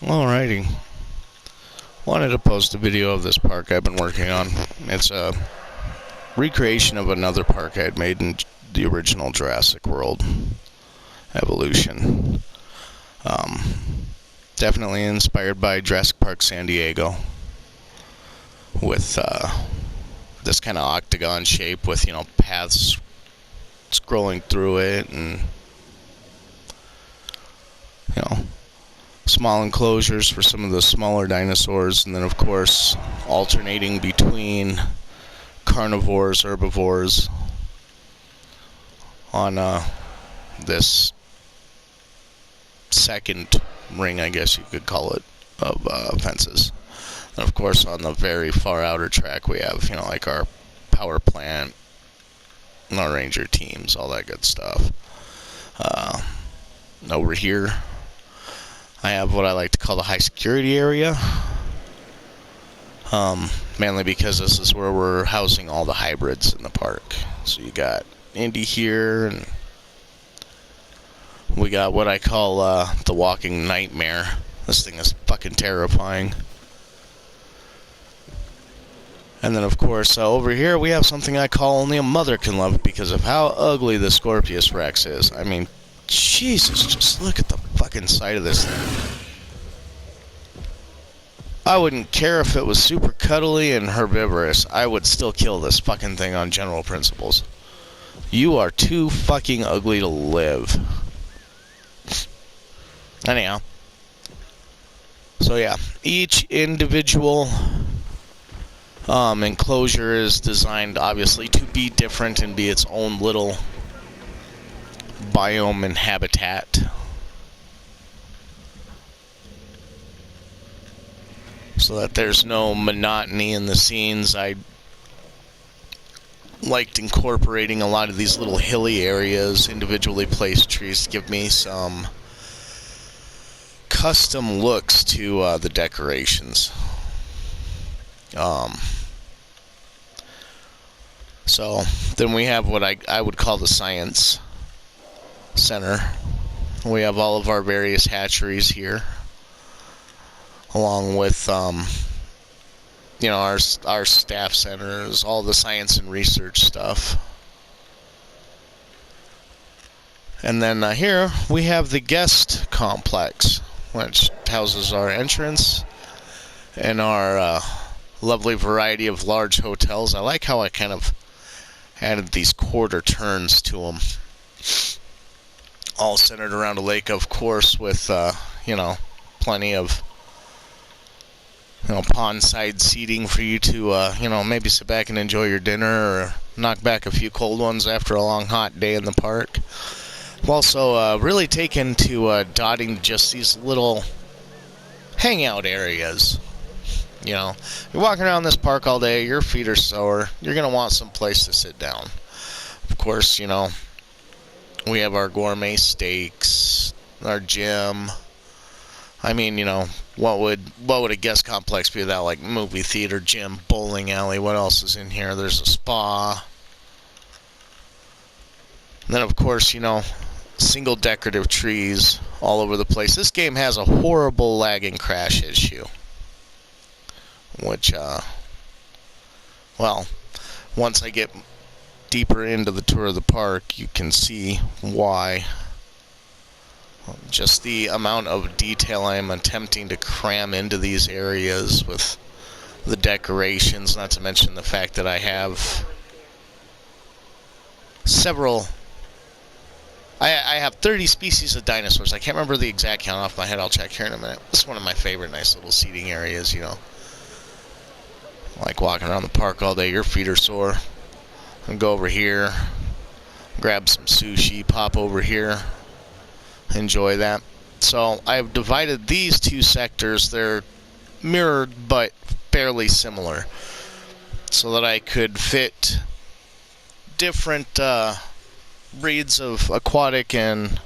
Alrighty. Wanted to post a video of this park I've been working on. It's a recreation of another park I had made in the original Jurassic World evolution. Definitely inspired by Jurassic Park San Diego, with this kind of octagon shape with, paths scrolling through it, and, you know, small enclosures for some of the smaller dinosaurs, and then of course alternating between carnivores, herbivores on this second ring, I guess you could call it, of fences. And of course on the very far outer track we have, like our power plant, our ranger teams, all that good stuff. Over here I have what I like to call the high security area, mainly because this is where we're housing all the hybrids in the park. So you got Indy here, and we got what I call the walking nightmare. This thing is fucking terrifying. And then of course over here we have something I call only a mother can love because of how ugly the Scorpius Rex is. I mean, Jesus, just look at the fucking sight of this thing. I wouldn't care if it was super cuddly and herbivorous. I would still kill this fucking thing on general principles. You are too fucking ugly to live. Anyhow. So yeah, each individual enclosure is designed obviously to be different and be its own little biome and habitat. So that there's no monotony in the scenes. I liked incorporating a lot of these little hilly areas, individually placed trees, to give me some custom looks to the decorations. So then we have what I would call the science center. We have all of our various hatcheries here, along with our staff centers, all the science and research stuff. And then here we have the guest complex, which houses our entrance and our lovely variety of large hotels. I like how I kind of added these quarter turns to them, all centered around a lake, of course, with plenty of pond-side seating for you to maybe sit back and enjoy your dinner, or knock back a few cold ones after a long hot day in the park. I've also really taken to dotting just these little hangout areas. You're walking around this park all day, your feet are sore, you're going to want some place to sit down. Of course, we have our gourmet steaks, our gym. I mean, what would a guest complex be without, like, movie theater, gym, bowling alley? What else is in here? There's a spa. And then, of course, single decorative trees all over the place. This game has a horrible lag and crash issue, which, once I get deeper into the tour of the park, you can see why. Just the amount of detail I am attempting to cram into these areas with the decorations, not to mention the fact that I have several... I have 30 species of dinosaurs. I can't remember the exact count off my head. I'll check here in a minute. This is one of my favorite nice little seating areas, Like walking around the park all day, your feet are sore. And go over here, grab some sushi, pop over here, enjoy that. So I've divided these two sectors. They're mirrored but fairly similar, so that I could fit different breeds of aquatic and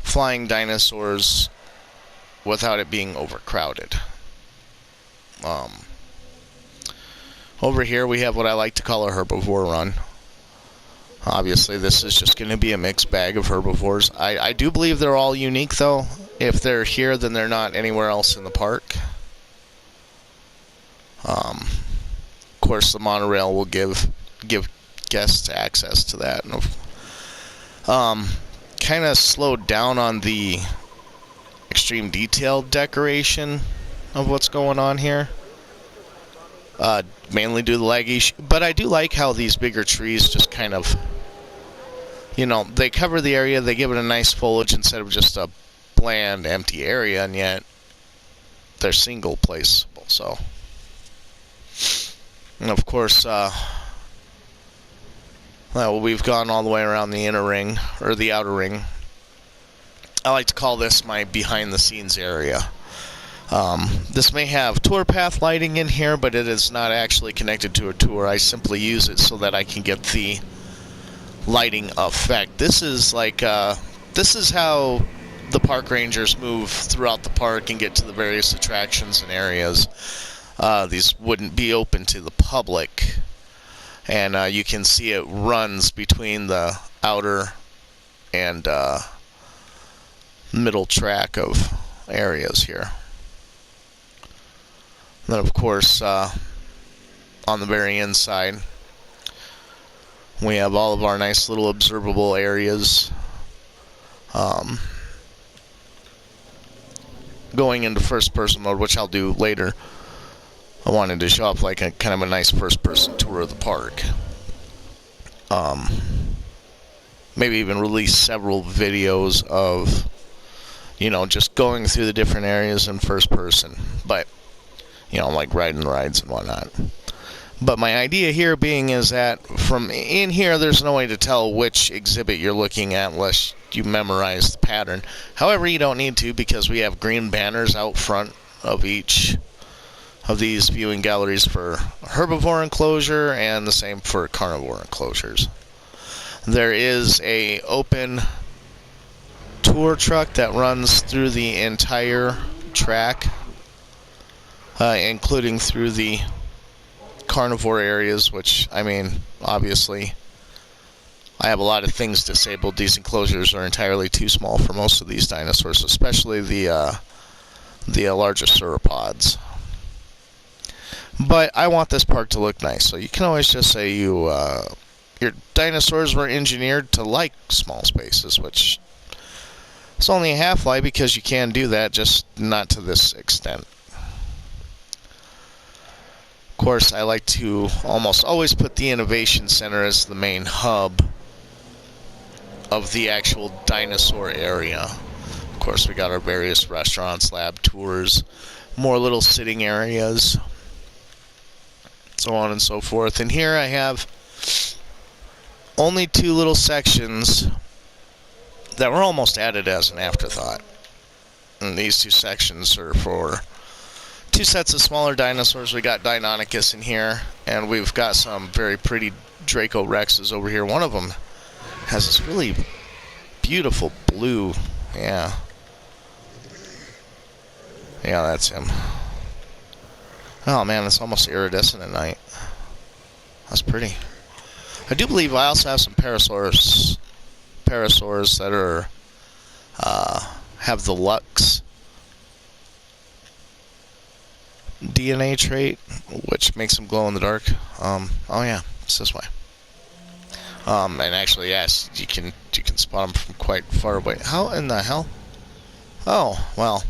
flying dinosaurs without it being overcrowded. Over here we have what I like to call a herbivore run. Obviously this is just going to be a mixed bag of herbivores. I do believe they're all unique though. If they're here, then they're not anywhere else in the park. Of course, the monorail will give guests access to that. Kind of slowed down on the extreme detail decoration of what's going on here. Mainly due to the lag issue. But I do like how these bigger trees just kind of, they cover the area, they give it a nice foliage instead of just a bland, empty area, and yet they're single placeable. So, and of course, we've gone all the way around the inner ring, or the outer ring. I like to call this my behind-the-scenes area. This may have tour path lighting in here, but it is not actually connected to a tour. I simply use it so that I can get the lighting effect. This is how the park rangers move throughout the park and get to the various attractions and areas. These wouldn't be open to the public, and you can see it runs between the outer and middle track of areas here. And then, of course, on the very inside, we have all of our nice little observable areas. Going into first-person mode, which I'll do later, I wanted to show off like a kind of a nice first-person tour of the park. Maybe even release several videos of, just going through the different areas in first person. But, like riding rides and whatnot. But my idea here being is that from in here, there's no way to tell which exhibit you're looking at unless you memorize the pattern. However, you don't need to, because we have green banners out front of each of these viewing galleries for herbivore enclosure, and the same for carnivore enclosures. There is a open tour truck that runs through the entire track, including through the carnivore areas, which, obviously, I have a lot of things disabled. These enclosures are entirely too small for most of these dinosaurs, especially the larger sauropods. But I want this park to look nice, so you can always just say your dinosaurs were engineered to like small spaces, which is only a half-lie, because you can do that, just not to this extent. Of course, I like to almost always put the Innovation Center as the main hub of the actual dinosaur area. Of course, we got our various restaurants, lab tours, more little sitting areas, so on and so forth. And here I have only two little sections that were almost added as an afterthought. And these two sections are for two sets of smaller dinosaurs. We got Deinonychus in here, and we've got some very pretty Draco Rexes over here. One of them has this really beautiful blue. Yeah, that's him. Oh man, it's almost iridescent at night. That's pretty. I do believe I also have some parasaurs that are have the Lux DNA trait, which makes them glow in the dark. Oh yeah, it's this way. And actually, yes, you can spot them from quite far away. How in the hell? Oh well,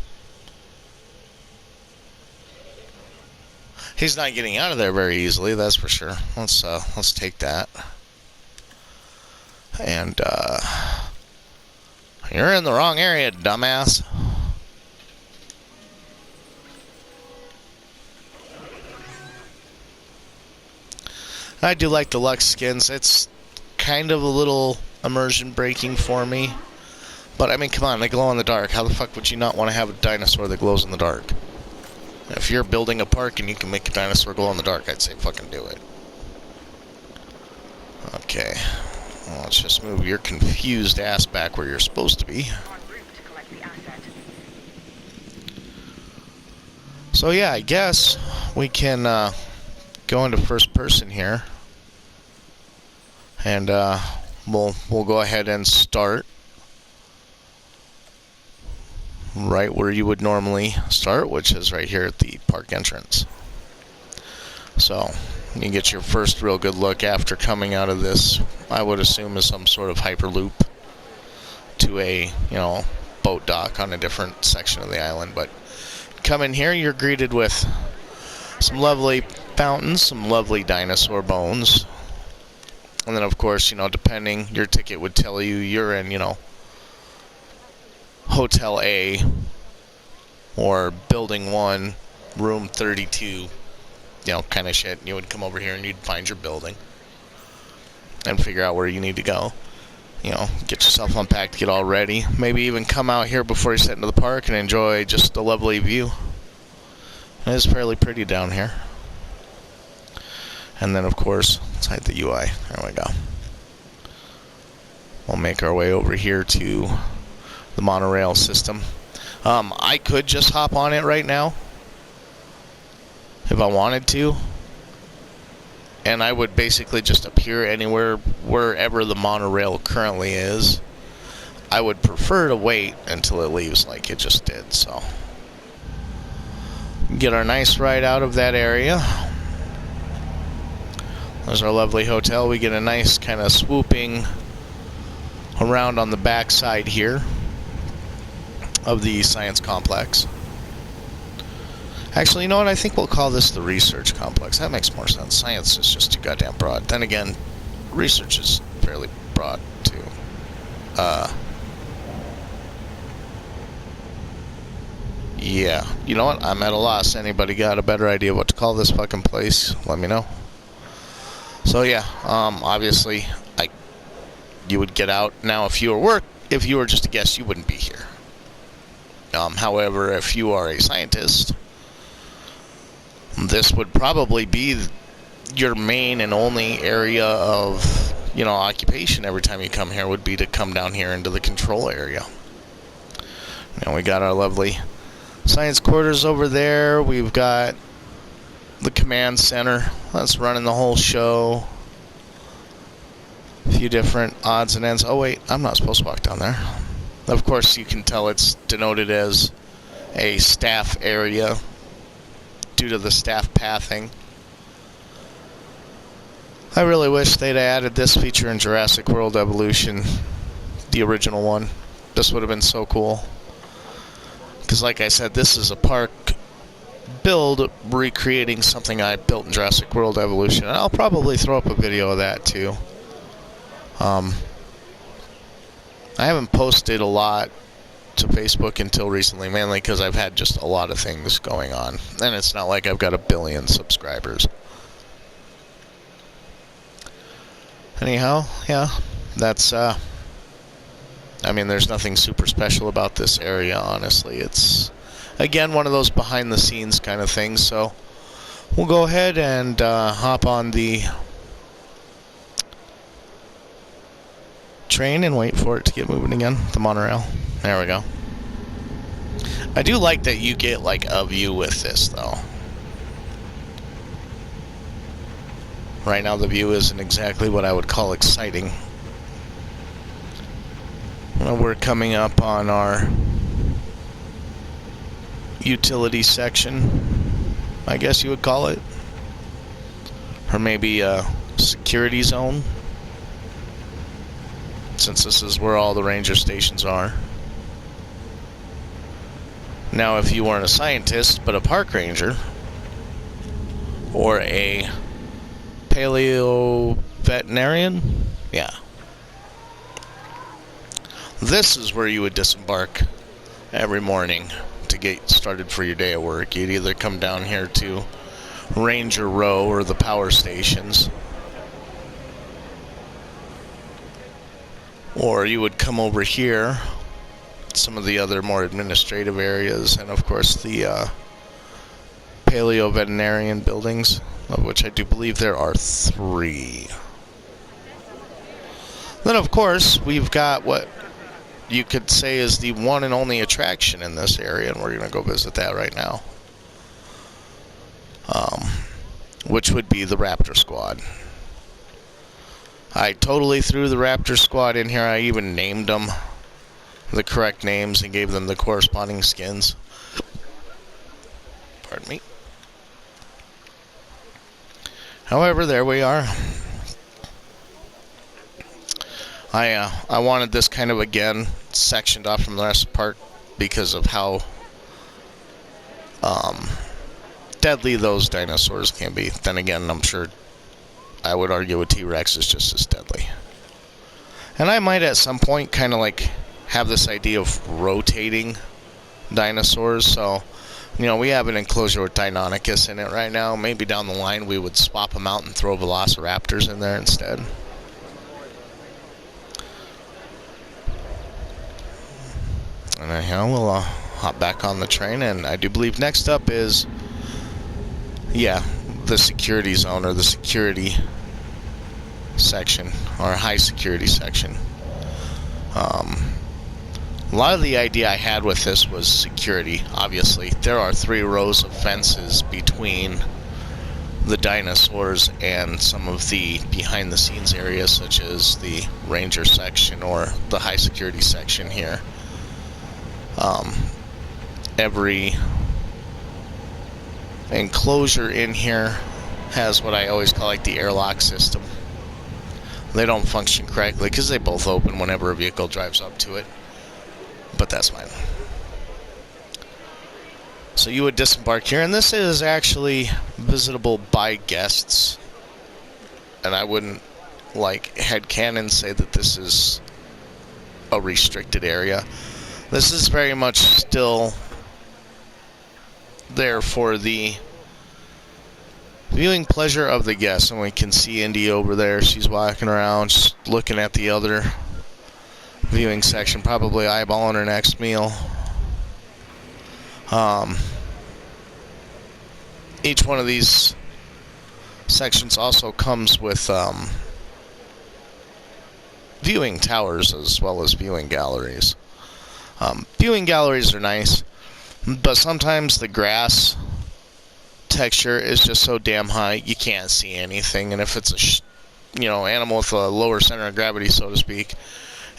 he's not getting out of there very easily, that's for sure. Let's take that. And you're in the wrong area, dumbass. I do like the Lux skins. It's kind of a little immersion breaking for me. But come on, they glow in the dark. How the fuck would you not want to have a dinosaur that glows in the dark? If you're building a park and you can make a dinosaur glow in the dark, I'd say fucking do it. Okay. Well, let's just move your confused ass back where you're supposed to be. So yeah, I guess we can go into first person here, and we'll go ahead and start. right where you would normally start, which is right here at the park entrance. So you get your first real good look after coming out of this, I would assume is some sort of hyperloop to a, boat dock on a different section of the island. But come in here, you're greeted with some lovely fountains, some lovely dinosaur bones. And then, of course, depending, your ticket would tell you you're in, Hotel A or Building 1, Room 32, kind of shit. You would come over here and you'd find your building and figure out where you need to go. Get yourself unpacked, get all ready. Maybe even come out here before you set into the park and enjoy just a lovely view. It is fairly pretty down here. And then, of course, inside the UI. There we go. We'll make our way over here to the monorail system. I could just hop on it right now if I wanted to. And I would basically just appear anywhere, wherever the monorail currently is. I would prefer to wait until it leaves like it just did, so. Get our nice ride out of that area. There's our lovely hotel. We get a nice kind of swooping around on the back side here of the science complex. Actually, you know what? I think we'll call this the research complex. That makes more sense. Science is just too goddamn broad. Then again, research is fairly broad, too. Yeah. You know what? I'm at a loss. Anybody got a better idea what to call this fucking place? Let me know. So, yeah. Obviously, you would get out. Now, if you were just a guest, you wouldn't be here. However, if you are a scientist, this would probably be your main and only area of, occupation every time you come here would be to come down here into the control area. Now we got our lovely science quarters over there. We've got the command center that's running the whole show. A few different odds and ends. Oh wait, I'm not supposed to walk down there. Of course, you can tell it's denoted as a staff area due to the staff pathing. I really wish they'd added this feature in Jurassic World Evolution, the original one. This would have been so cool. Because like I said, this is a park build recreating something I built in Jurassic World Evolution. And I'll probably throw up a video of that too. I haven't posted a lot to Facebook until recently, mainly because I've had just a lot of things going on. And it's not like I've got 1 billion subscribers. Anyhow, yeah, that's, there's nothing super special about this area, honestly. It's, again, one of those behind-the-scenes kind of things, so we'll go ahead and hop on the train and wait for it to get moving again, the monorail. There we go. I do like that you get, a view with this, though. Right now, the view isn't exactly what I would call exciting. Well, we're coming up on our utility section, I guess you would call it. Or maybe a security zone, since this is where all the ranger stations are. Now, if you weren't a scientist, but a park ranger, or a paleo veterinarian, yeah, this is where you would disembark every morning to get started for your day at work. You'd either come down here to Ranger Row or the power stations, or you would come over here, some of the other more administrative areas, and of course the paleo veterinarian buildings, of which I do believe there are 3. Then of course we've got what you could say is the one and only attraction in this area, and we're going to go visit that right now, which would be the Raptor Squad. I totally threw the Raptor Squad in here. I even named them the correct names and gave them the corresponding skins. Pardon me. However, there we are. I wanted this kind of, again, sectioned off from the rest of the park because of how deadly those dinosaurs can be. Then again, I'm sure I would argue a T-Rex is just as deadly. And I might at some point kind of like have this idea of rotating dinosaurs. So, we have an enclosure with Deinonychus in it right now. Maybe down the line we would swap them out and throw Velociraptors in there instead. And anyhow, we'll hop back on the train, and I do believe next up is, the security zone, or the security section, or high security section. A lot of the idea I had with this was security, obviously. There are 3 rows of fences between the dinosaurs and some of the behind-the-scenes areas, such as the ranger section or the high security section here. Every enclosure in here has what I always call like the airlock system. They don't function correctly because they both open whenever a vehicle drives up to it, but that's fine. So you would disembark here, and this is actually visitable by guests, and I wouldn't headcanon say that this is a restricted area. This is very much still there for the viewing pleasure of the guests. And we can see Indy over there. She's walking around, just looking at the other viewing section, probably eyeballing her next meal. Each one of these sections also comes with viewing towers as well as viewing galleries. Viewing galleries are nice, but sometimes the grass texture is just so damn high you can't see anything. And if it's a animal with a lower center of gravity, so to speak,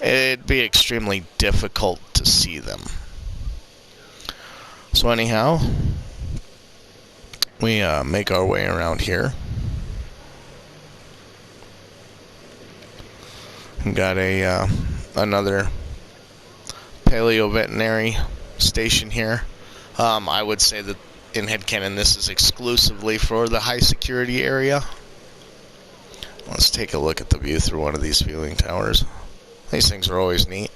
it'd be extremely difficult to see them. So anyhow, we make our way around here. Got another paleo-veterinary station here. I would say that in headcanon this is exclusively for the high security area. Let's take a look at the view through one of these viewing towers. These things are always neat.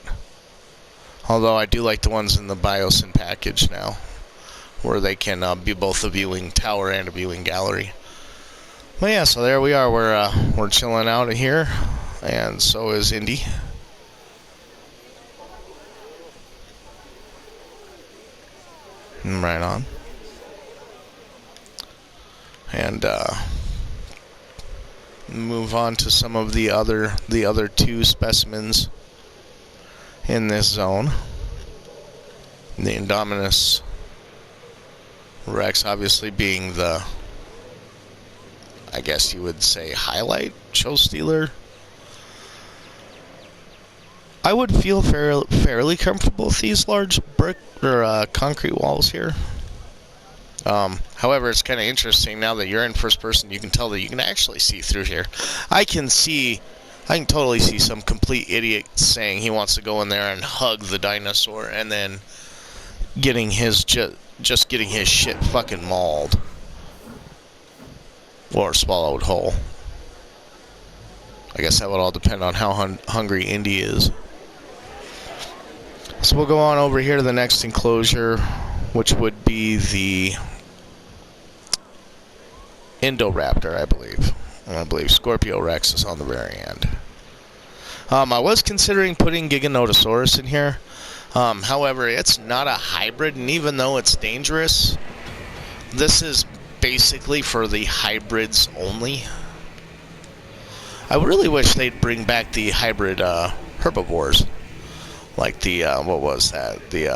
Although I do like the ones in the Biosyn package now, where they can be both a viewing tower and a viewing gallery. But yeah, so there we are. We're chilling out of here, and so is Indy. Right on. And move on to some of the other 2 specimens in this zone. The Indominus Rex obviously being the, I guess you would say, highlight, show stealer. I would feel fairly comfortable with these large brick or concrete walls here. However, it's kind of interesting now that you're in first person. You can tell that you can actually see through here. I can totally see some complete idiot saying he wants to go in there and hug the dinosaur, and then getting his just getting his shit fucking mauled or swallowed whole. I guess that would all depend on how hungry Indy is. So we'll go on over here to the next enclosure, which would be the Indoraptor, I believe. And I believe Scorpio Rex is on the very end. I was considering putting Giganotosaurus in here. However, it's not a hybrid, and even though it's dangerous, this is basically for the hybrids only. I really wish they'd bring back the hybrid herbivores. Like the, what was that? The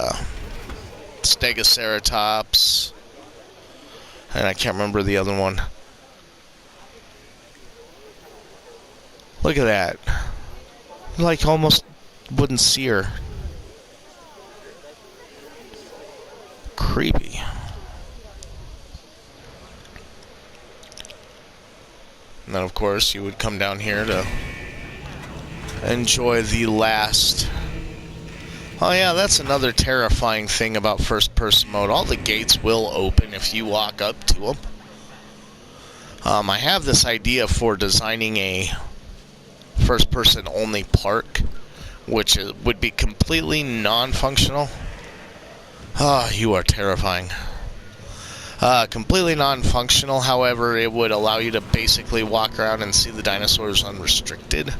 Stegoceratops. And I can't remember the other one. Look at that. Like almost wouldn't see her. creepy. And then, of course, you would come down here to enjoy the last... Oh yeah, that's another terrifying thing about first-person mode. All the gates will open if you walk up to them. I have this idea for designing a first-person only park, which would be completely non-functional. Ah, you are terrifying. Completely non-functional, however, it would allow you to basically walk around and see the dinosaurs unrestricted.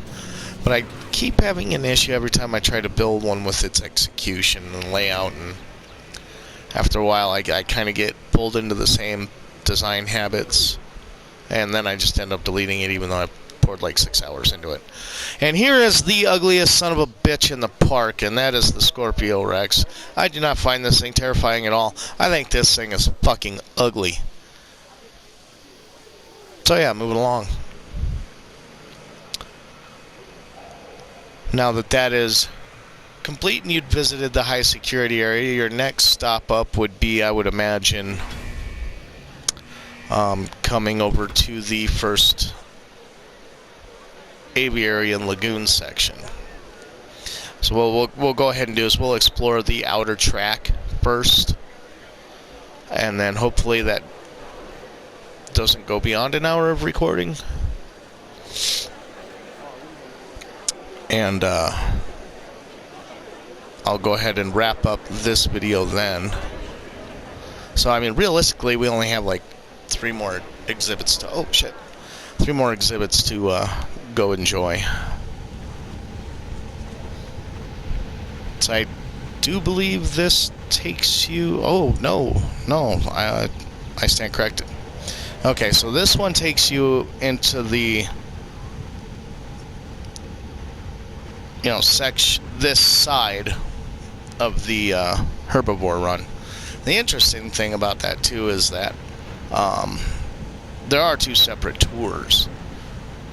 But I keep having an issue every time I try to build one with its execution and layout, and after a while I kind of get pulled into the same design habits, and then I just end up deleting it even though I poured like 6 hours into it. And here is the ugliest son of a bitch in the park, and that is the Scorpio Rex. I do not find this thing terrifying at all. I think this thing is fucking ugly. So yeah, moving along. Now that that is complete and you'd visited the high security area, your next stop up would be, I would imagine, coming over to the first aviary and lagoon section. So what we'll go ahead and do is we'll explore the outer track first, and then hopefully that doesn't go beyond an hour of recording. And I'll go ahead and wrap up this video then. So I mean, realistically, we only have like 3 more exhibits to... Oh shit! 3 more exhibits to go enjoy. So I do believe this takes you... Oh no, I stand corrected. Okay, so this one takes you into the... this side of the herbivore run. The interesting thing about that too is that there are 2 separate tours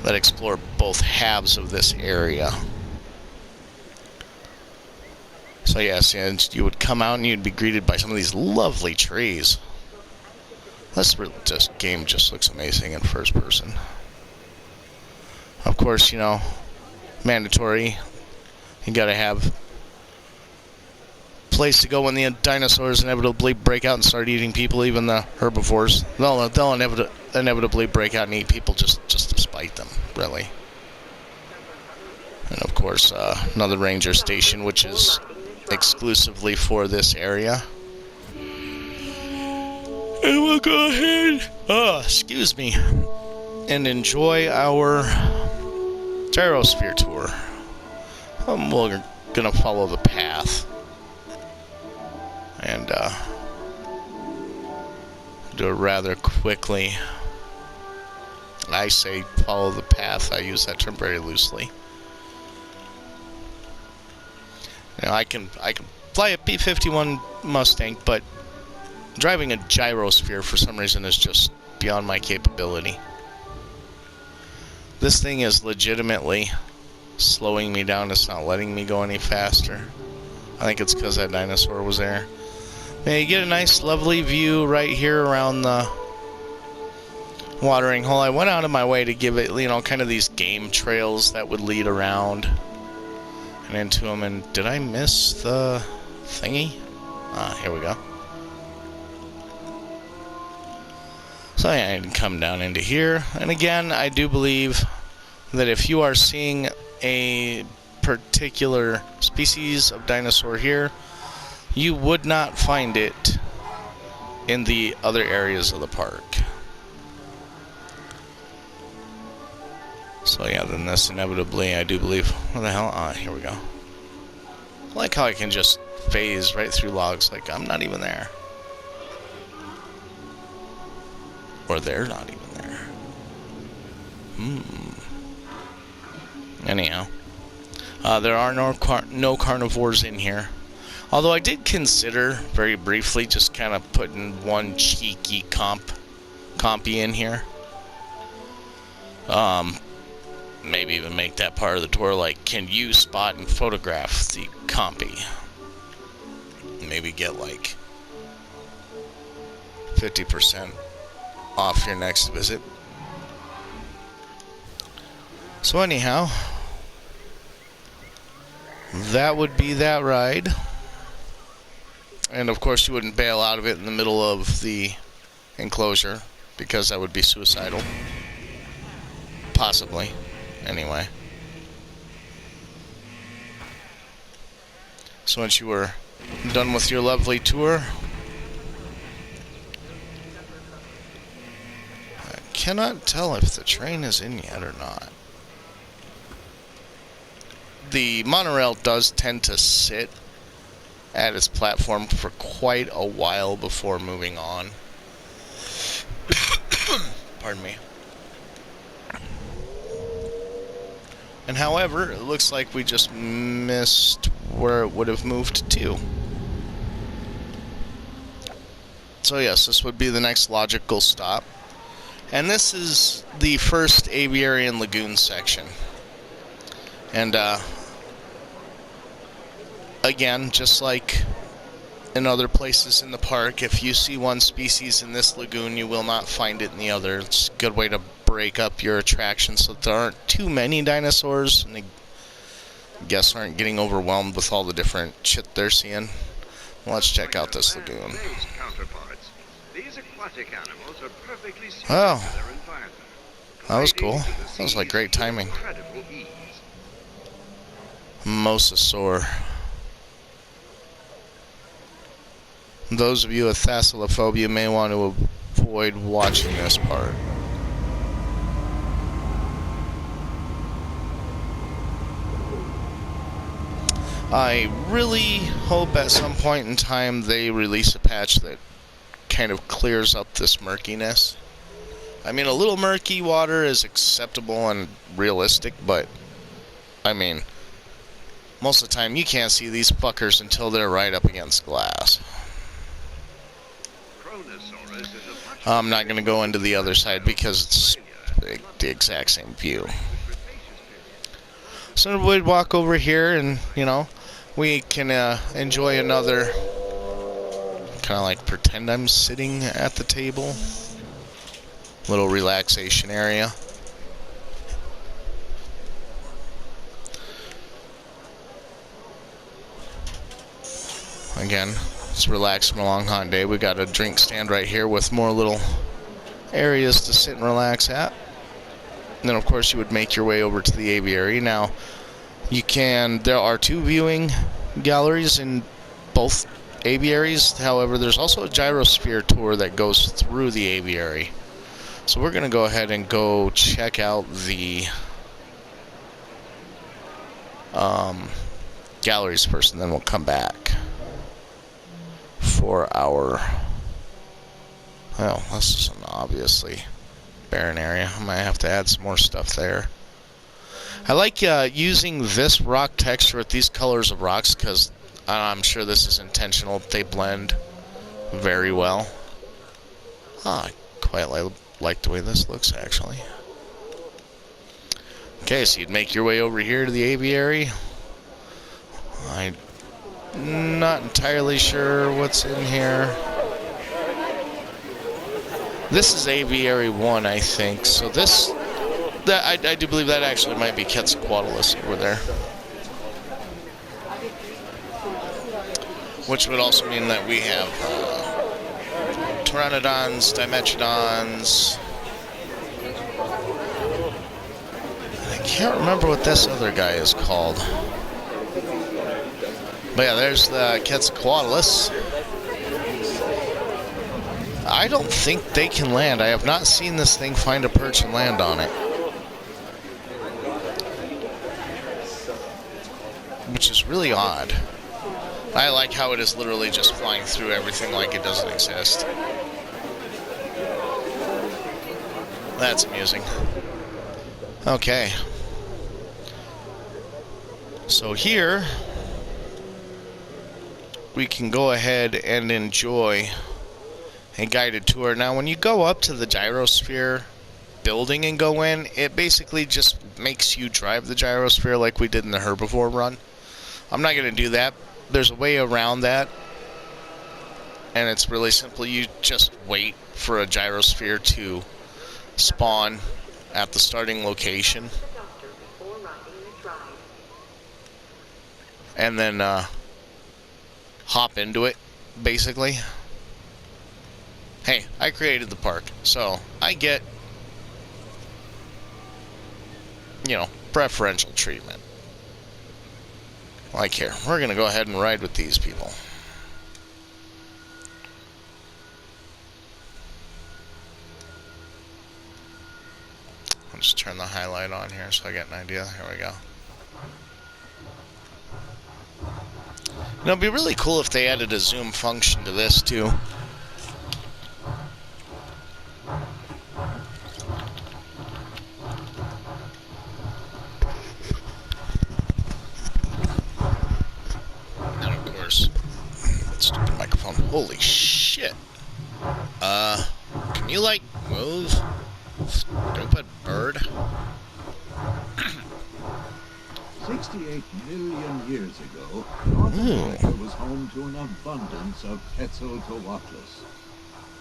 that explore both halves of this area. So yes, and you would come out and you'd be greeted by some of these lovely trees. This game just looks amazing in first person. Of course, mandatory. You gotta have a place to go when the dinosaurs inevitably break out and start eating people, even the herbivores. They'll inevitably break out and eat people just to spite them, really. And of course, another ranger station, which is exclusively for this area. And we'll go ahead, excuse me, and enjoy our Gyrosphere tour. We're gonna follow the path and do it rather quickly. I say follow the path. I use that term very loosely. I can fly a P-51 Mustang, but driving a Gyrosphere for some reason is just beyond my capability. This thing is legitimately slowing me down. It's not letting me go any faster. I think it's because that dinosaur was there. Now you get a nice lovely view right here around the watering hole. I went out of my way to give it, kind of these game trails that would lead around and into them. And did I miss the thingy? Here we go. So yeah, I can come down into here. And again, I do believe that if you are seeing a particular species of dinosaur here, you would not find it in the other areas of the park. So yeah, then this inevitably, I do believe... What the hell? Here we go. I like how I can just phase right through logs like I'm not even there. Or they're not even there. Anyhow. There are no carnivores in here. Although I did consider, very briefly, just kind of putting one cheeky compy in here. Maybe even make that part of the tour like, can you spot and photograph the compy? Maybe get like 50% off your next visit. So anyhow, that would be that ride. And of course you wouldn't bail out of it in the middle of the enclosure, because that would be suicidal. Possibly. Anyway. So once you were done with your lovely tour, I cannot tell if the train is in yet or not. The monorail does tend to sit at its platform for quite a while before moving on. Pardon me. And however, it looks like we just missed where it would have moved to. So yes, this would be the next logical stop. And this is the first aviary and lagoon section. And again, just like in other places in the park, if you see one species in this lagoon, you will not find it in the other. It's a good way to break up your attraction so that there aren't too many dinosaurs and the guests aren't getting overwhelmed with all the different shit they're seeing. Let's check out this lagoon. Oh, that was cool. That was like great timing. Mosasaur. Those of you with thalassophobia may want to avoid watching this part. I really hope at some point in time they release a patch that kind of clears up this murkiness. I mean, a little murky water is acceptable and realistic, but I mean, most of the time you can't see these fuckers until they're right up against glass. I'm not going to go into the other side because it's the exact same view. So we'd walk over here and, you know, we can enjoy another, kind of like pretend I'm sitting at the table. Little relaxation area. Again, let's relax from a long hot day. We got a drink stand right here with more little areas to sit and relax at. And then of course you would make your way over to the aviary. Now, there are two viewing galleries in both aviaries. However, there's also a gyrosphere tour that goes through the aviary. So we're going to go ahead and go check out the galleries first, and then we'll come back for our... Well, this is an obviously barren area. I might have to add some more stuff there. I like using this rock texture with these colors of rocks because I'm sure this is intentional. They blend very well. I quite like the way this looks, actually. Okay, so you'd make your way over here to the aviary. I'm not entirely sure what's in here. This is Aviary 1, I think. So I do believe that actually might be Quetzalcoatlus over there. Which would also mean that we have Pteranodons, Dimetrodons. I can't remember what this other guy is called. But yeah, there's the Quetzalcoatlus. I don't think they can land. I have not seen this thing find a perch and land on it. Which is really odd. I like how it is literally just flying through everything like it doesn't exist. That's amusing. Okay. So here, we can go ahead and enjoy a guided tour. Now, when you go up to the gyrosphere building and go in, it basically just makes you drive the gyrosphere like we did in the herbivore run. I'm not going to do that. There's a way around that. and it's really simple. You just wait for a gyrosphere to spawn at the starting location, and then hop into it, basically. Hey, I created the park, so I get, preferential treatment. Like here, we're going to go ahead and ride with these people. I'll just turn the highlight on here so I get an idea. Here we go. It'd be really cool if they added a zoom function to this too. And of course, stupid microphone. Holy shit. Can you move? Stupid bird. 68 million years ago, North America was home to an abundance of Quetzalcoatlus.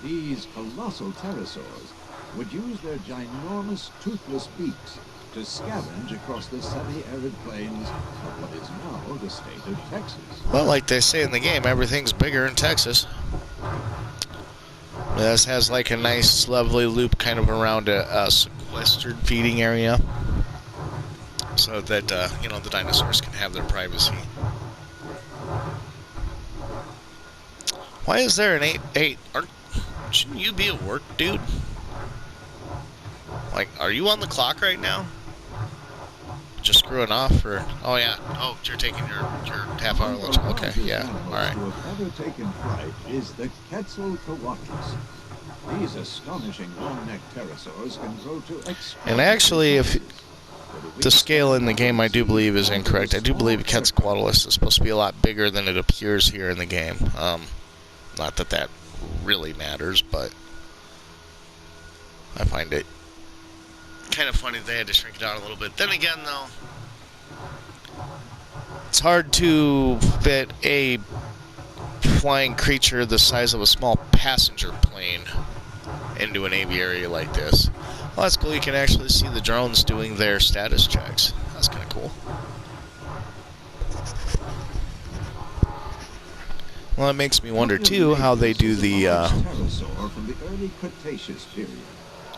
These colossal pterosaurs would use their ginormous toothless beaks to scavenge across the semi-arid plains of what is now the state of Texas. Well, like they say in the game, everything's bigger in Texas. This has a nice, lovely loop kind of around a sequestered feeding area, so that, the dinosaurs can have their privacy. Why is there an 8? Shouldn't you be at work, dude? Are you on the clock right now? Just screwing off, or... Oh, yeah. Oh, you're taking your half-hour lunch. Okay, yeah. All right. To have ever taken flight is the Quetzalcoatlus. These astonishing long-necked pterosaurs can grow to And actually, if the scale in the game, I do believe, is incorrect. I do believe Quetzalcoatlus is supposed to be a lot bigger than it appears here in the game. Not that that really matters, but I find it kind of funny they had to shrink it down a little bit. Then again, though, it's hard to fit a flying creature the size of a small passenger plane into an aviary like this. Well, that's cool. You can actually see the drones doing their status checks. That's kind of cool. Well, it makes me wonder, too, how they do the,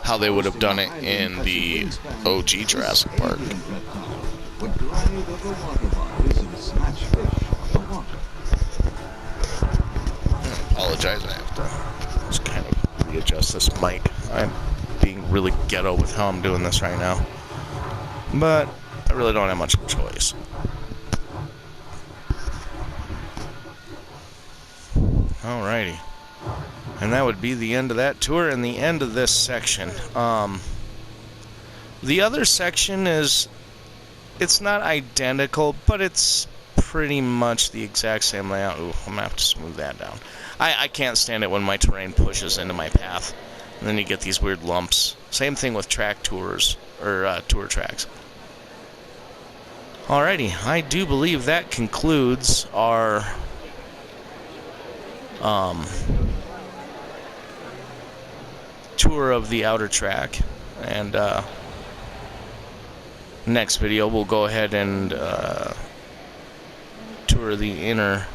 how they would have done it in the OG Jurassic Park. I apologize, I have to just kind of readjust this mic. I'm being really ghetto with how I'm doing this right now, but I really don't have much of a choice. Alrighty. And that would be the end of that tour and the end of this section. The other section it's not identical, but it's pretty much the exact same layout. Ooh, I'm going to have to smooth that down. I can't stand it when my terrain pushes into my path, and then you get these weird lumps. Same thing with track tours, or tour tracks. Alrighty, I do believe that concludes our tour of the outer track, and next video we'll go ahead and tour the inner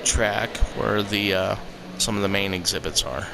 track where the some of the main exhibits are.